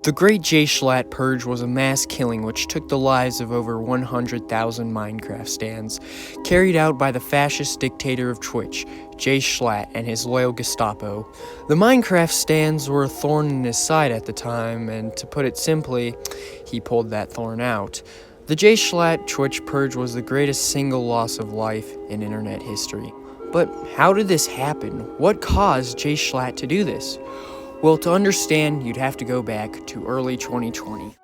The Great Jschlatt Purge was a mass killing which took the lives of over 100,000 Minecraft stands, carried out by the fascist dictator of Twitch, Jschlatt, and his loyal Gestapo. The Minecraft stands were a thorn in his side at the time, and to put it simply, he pulled that thorn out. The Jschlatt Twitch Purge was the greatest single loss of life in internet history. But how did this happen? What caused Jschlatt to do this? Well, to understand, you'd have to go back to early 2020.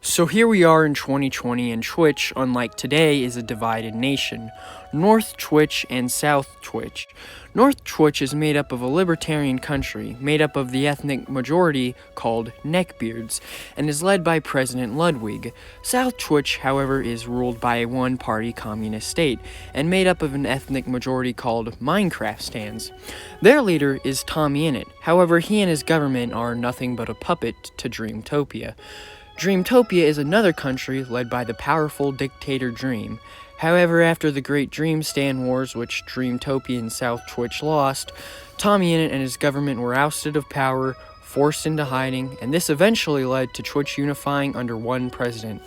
So here we are in 2020, and Twitch, unlike today, is a divided nation. North Twitch and South Twitch. North Twitch is made up of a libertarian country, made up of the ethnic majority called neckbeards, and is led by President Ludwig. South Twitch, however, is ruled by a one-party communist state, and made up of an ethnic majority called Minecraft stands. Their leader is Tommyinnit, however he and his government are nothing but a puppet to Dreamtopia. Dreamtopia is another country led by the powerful dictator Dream. However, after the Great Dream Stand Wars, which Dreamtopia and South Twitch lost, Tommyinnit and his government were ousted of power, forced into hiding, and this eventually led to Twitch unifying under one president,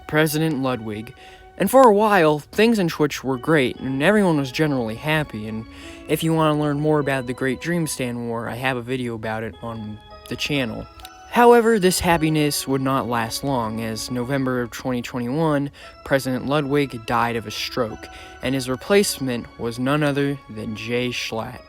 President Ludwig. And for a while, things in Twitch were great, and everyone was generally happy, and if you want to learn more about the Great Dream Stand War, I have a video about it on the channel. However, this happiness would not last long, as November of 2021, President Ludwig died of a stroke, and his replacement was none other than Jschlatt.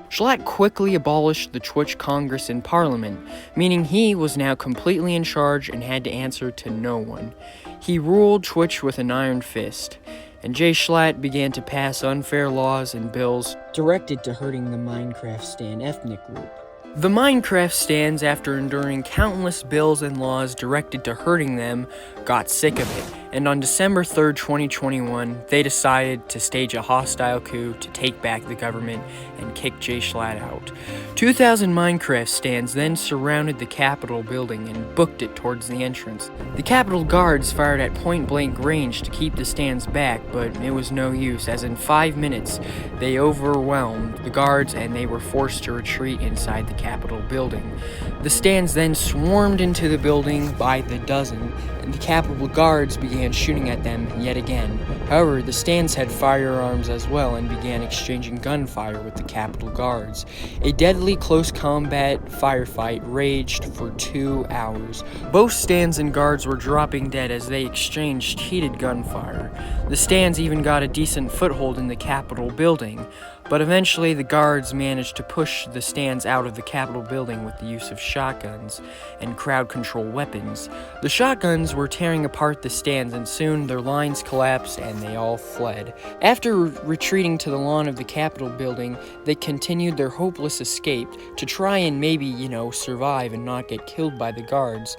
Schlatt quickly abolished the Twitch Congress in Parliament, meaning he was now completely in charge and had to answer to no one. He ruled Twitch with an iron fist, and Jschlatt began to pass unfair laws and bills directed to hurting the Minecraft stan ethnic group. The Minecraft stands, after enduring countless bills and laws directed to hurting them, got sick of it, and on December 3rd, 2021, they decided to stage a hostile coup to take back the government and kick Jschlatt out. 2,000 Minecraft stands then surrounded the Capitol building and booked it towards the entrance. The Capitol guards fired at point-blank range to keep the stands back, but it was no use, as in 5 minutes, they overwhelmed the guards and they were forced to retreat inside the Capitol building. The stands then swarmed into the building by the dozen, and the Capitol guards began shooting at them yet again. However, the stands had firearms as well and began exchanging gunfire with the Capitol guards. A deadly close combat firefight raged for 2 hours. Both stands and guards were dropping dead as they exchanged heated gunfire. The stands even got a decent foothold in the Capitol building, but eventually the guards managed to push the stands out of the Capitol building with the use of shotguns and crowd control weapons. The shotguns were tearing apart the stands, and soon their lines collapsed and they all fled. After retreating to the lawn of the Capitol building, they continued their hopeless escape to try and maybe, survive and not get killed by the guards.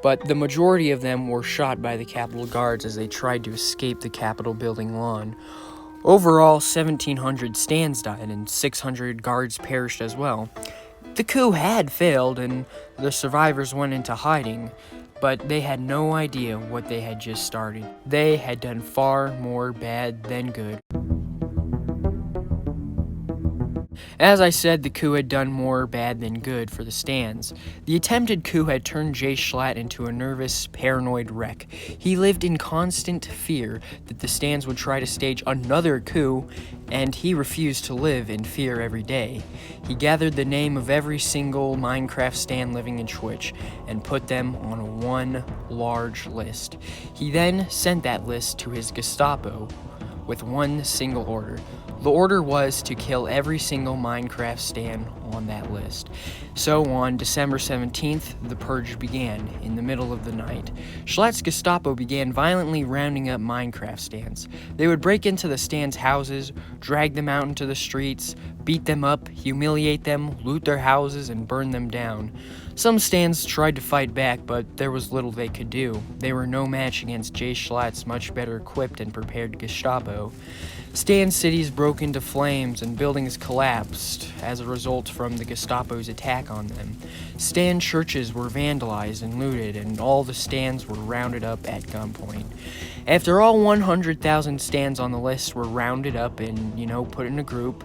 But the majority of them were shot by the Capitol guards as they tried to escape the Capitol building lawn. Overall, 1,700 stands died and 600 guards perished as well. The coup had failed and the survivors went into hiding, but they had no idea what they had just started. They had done far more bad than good. As I said, the coup had done more bad than good for the stands. The attempted coup had turned Jschlatt into a nervous, paranoid wreck. He lived in constant fear that the stands would try to stage another coup, and he refused to live in fear every day. He gathered the name of every single Minecraft stand living in Twitch and put them on one large list. He then sent that list to his Gestapo with one single order. The order was to kill every single Minecraft stand on that list. So on December 17th, the purge began in the middle of the night. Schlatt's Gestapo began violently rounding up Minecraft stands. They would break into the stands' houses, drag them out into the streets, beat them up, humiliate them, loot their houses, and burn them down. Some stands tried to fight back, but there was little they could do. They were no match against Jschlatt's much better equipped and prepared Gestapo. Stan's cities broke into flames and buildings collapsed as a result from the Gestapo's attack on them. Stan churches were vandalized and looted, and all the Stans were rounded up at gunpoint. After all 100,000 Stans on the list were rounded up and, put in a group,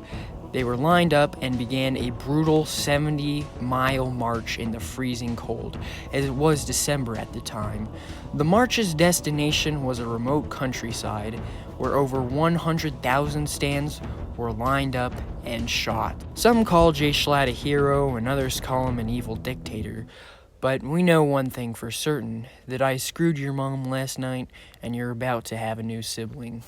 they were lined up and began a brutal 70-mile march in the freezing cold, as it was December at the time. The march's destination was a remote countryside, where over 100,000 Stans were lined up and shot. Some call Jschlatt a hero, and others call him an evil dictator. But we know one thing for certain, that I screwed your mom last night, and you're about to have a new sibling.